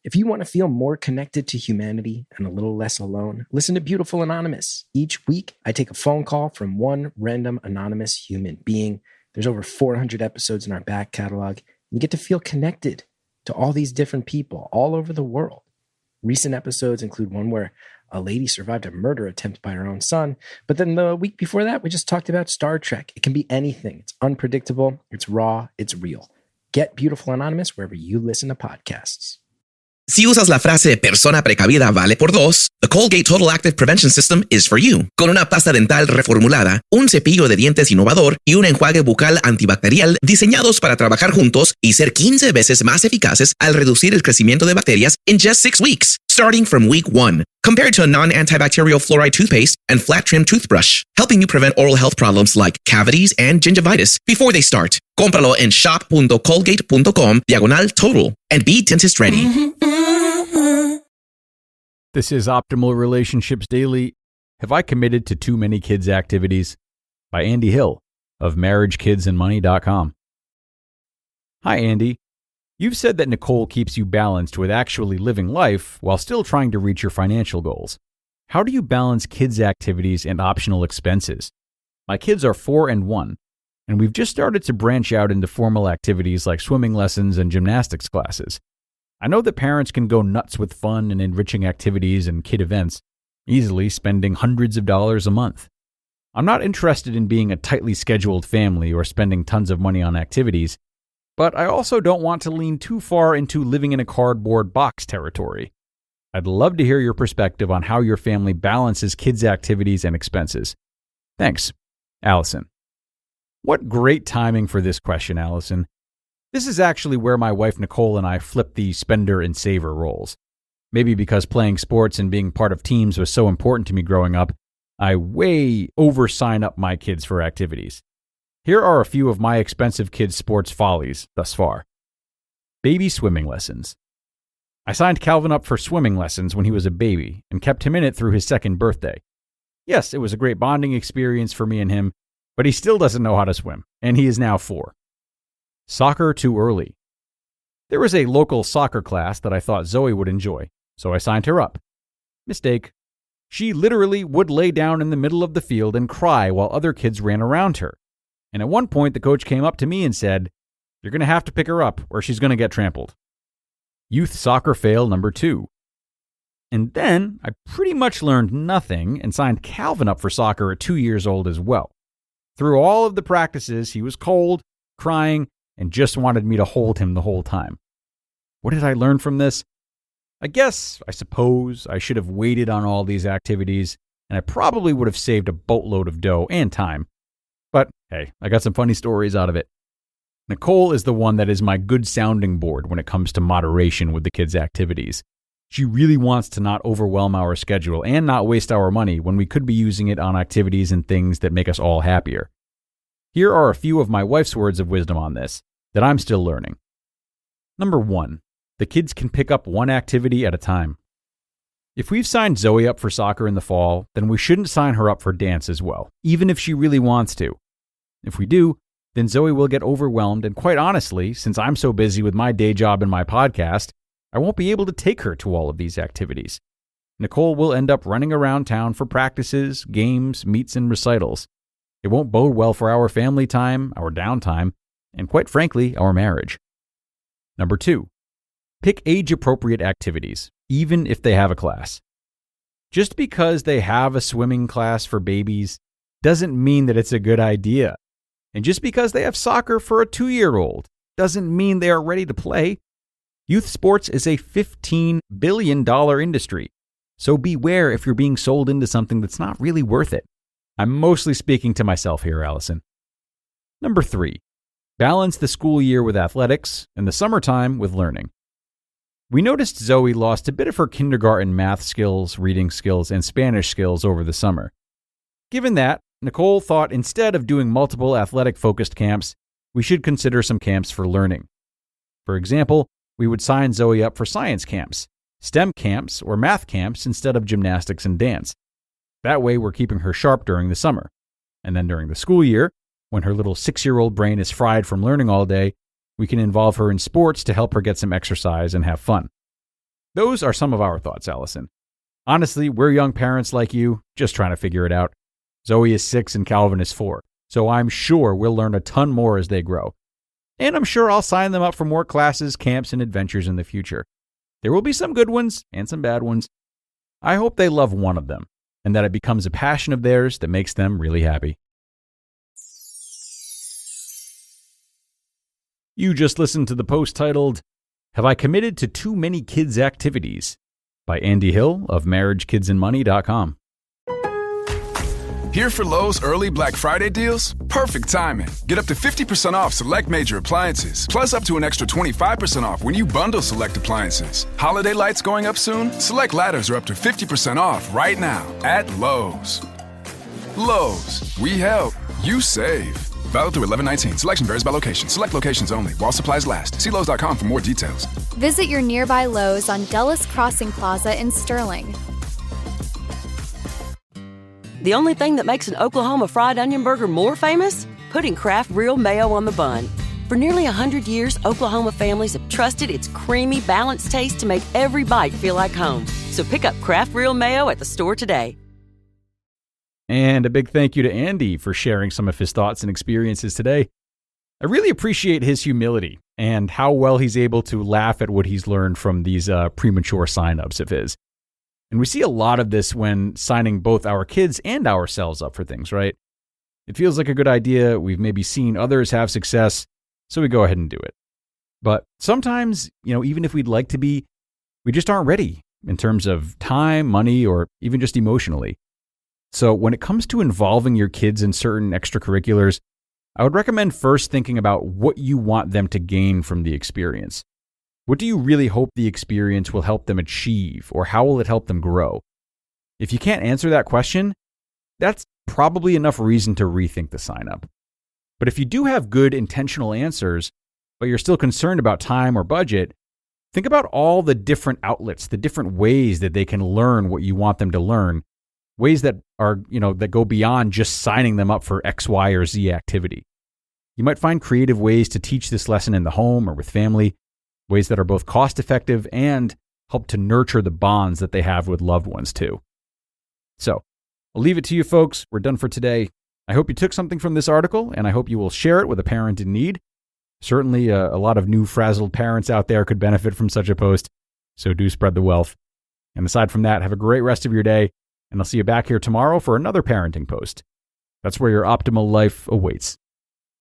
If you want to feel more connected to humanity and a little less alone, listen to Beautiful Anonymous. Each week, I take a phone call from one random anonymous human being. There's over 400 episodes in our back catalog. You get to feel connected to all these different people all over the world. Recent episodes include one where a lady survived a murder attempt by her own son. But then the week before that, we just talked about Star Trek. It can be anything. It's unpredictable. It's raw. It's real. Get Beautiful Anonymous wherever you listen to podcasts. Si usas la frase persona precavida vale por dos, the Colgate Total Active Prevention System is for you. Con una pasta dental reformulada, un cepillo de dientes innovador y un enjuague bucal antibacterial diseñados para trabajar juntos y ser 15 veces más eficaces al reducir el crecimiento de bacterias in just 6 weeks, starting from week 1. Compared to a non-antibacterial fluoride toothpaste and flat trim toothbrush, helping you prevent oral health problems like cavities and gingivitis before they start. Cómpralo en shop.colgate.com/total and be dentist ready. This is Optimal Relationships Daily. Have I committed to too many kids' activities? By Andy Hill of MarriageKidsAndMoney.com. Hi, Andy. You've said that Nicole keeps you balanced with actually living life while still trying to reach your financial goals. How do you balance kids' activities and optional expenses? My kids are 4 and 1, and we've just started to branch out into formal activities like swimming lessons and gymnastics classes. I know that parents can go nuts with fun and enriching activities and kid events, easily spending hundreds of dollars a month. I'm not interested in being a tightly scheduled family or spending tons of money on activities, but I also don't want to lean too far into living in a cardboard box territory. I'd love to hear your perspective on how your family balances kids' activities and expenses. Thanks, Allison. What great timing for this question, Allison. This is actually where my wife Nicole and I flipped the spender and saver roles. Maybe because playing sports and being part of teams was so important to me growing up, I way over-sign up my kids for activities. Here are a few of my expensive kids' sports follies thus far. Baby swimming lessons. I signed Calvin up for swimming lessons when he was a baby and kept him in it through his 2nd birthday. Yes, it was a great bonding experience for me and him, but he still doesn't know how to swim, and he is now 4. Soccer too early. There was a local soccer class that I thought Zoe would enjoy, so I signed her up. Mistake. She literally would lay down in the middle of the field and cry while other kids ran around her. And at one point, the coach came up to me and said, "You're going to have to pick her up or she's going to get trampled." Youth soccer fail number 2. And then I pretty much learned nothing and signed Calvin up for soccer at 2 years old as well. Through all of the practices, he was cold, crying, and just wanted me to hold him the whole time. What did I learn from this? I suppose I should have waited on all these activities, and I probably would have saved a boatload of dough and time. But hey, I got some funny stories out of it. Nicole is the one that is my good sounding board when it comes to moderation with the kids' activities. She really wants to not overwhelm our schedule and not waste our money when we could be using it on activities and things that make us all happier. Here are a few of my wife's words of wisdom on this that I'm still learning. Number 1, the kids can pick up one activity at a time. If we've signed Zoe up for soccer in the fall, then we shouldn't sign her up for dance as well, even if she really wants to. If we do, then Zoe will get overwhelmed, and quite honestly, since I'm so busy with my day job and my podcast, I won't be able to take her to all of these activities. Nicole will end up running around town for practices, games, meets, and recitals. It won't bode well for our family time, our downtime, and quite frankly, our marriage. Number 2, pick age-appropriate activities, even if they have a class. Just because they have a swimming class for babies doesn't mean that it's a good idea. And just because they have soccer for a 2-year-old doesn't mean they are ready to play. Youth sports is a $15 billion industry, so beware if you're being sold into something that's not really worth it. I'm mostly speaking to myself here, Allison. Number 3, balance the school year with athletics and the summertime with learning. We noticed Zoe lost a bit of her kindergarten math skills, reading skills, and Spanish skills over the summer. Given that, Nicole thought instead of doing multiple athletic-focused camps, we should consider some camps for learning. For example, we would sign Zoe up for science camps, STEM camps, or math camps instead of gymnastics and dance. That way, we're keeping her sharp during the summer. And then during the school year, when her little 6-year-old brain is fried from learning all day, we can involve her in sports to help her get some exercise and have fun. Those are some of our thoughts, Allison. Honestly, we're young parents like you, just trying to figure it out. Zoe is 6 and Calvin is 4, so I'm sure we'll learn a ton more as they grow. And I'm sure I'll sign them up for more classes, camps, and adventures in the future. There will be some good ones and some bad ones. I hope they love one of them, and that it becomes a passion of theirs that makes them really happy. You just listened to the post titled, "Have I Committed to Too Many Kids' Activities?" by Andy Hill of marriagekidsandmoney.com. Here for Lowe's early Black Friday deals? Perfect timing. Get up to 50% off select major appliances, plus up to an extra 25% off when you bundle select appliances. Holiday lights going up soon? Select ladders are up to 50% off right now at Lowe's. Lowe's, we help, you save. Valid through 11/19. Selection varies by location. Select locations only. While supplies last. See Lowe's.com for more details. Visit your nearby Lowe's on Dulles Crossing Plaza in Sterling. The only thing that makes an Oklahoma fried onion burger more famous? Putting Kraft Real Mayo on the bun. For nearly 100 years, Oklahoma families have trusted its creamy, balanced taste to make every bite feel like home. So pick up Kraft Real Mayo at the store today. And a big thank you to Andy for sharing some of his thoughts and experiences today. I really appreciate his humility and how well he's able to laugh at what he's learned from these premature signups of his. And we see a lot of this when signing both our kids and ourselves up for things, right? It feels like a good idea. We've maybe seen others have success, so we go ahead and do it. But sometimes, even if we'd like to be, we just aren't ready in terms of time, money, or even just emotionally. So when it comes to involving your kids in certain extracurriculars, I would recommend first thinking about what you want them to gain from the experience. What do you really hope the experience will help them achieve, or how will it help them grow? If you can't answer that question, that's probably enough reason to rethink the sign up. But if you do have good intentional answers, but you're still concerned about time or budget, think about all the different outlets, the different ways that they can learn what you want them to learn, ways that are, that go beyond just signing them up for X, Y, or Z activity. You might find creative ways to teach this lesson in the home or with family, ways that are both cost-effective and help to nurture the bonds that they have with loved ones too. So, I'll leave it to you folks. We're done for today. I hope you took something from this article, and I hope you will share it with a parent in need. Certainly, a lot of new frazzled parents out there could benefit from such a post, so do spread the wealth. And aside from that, have a great rest of your day, and I'll see you back here tomorrow for another parenting post. That's where your optimal life awaits.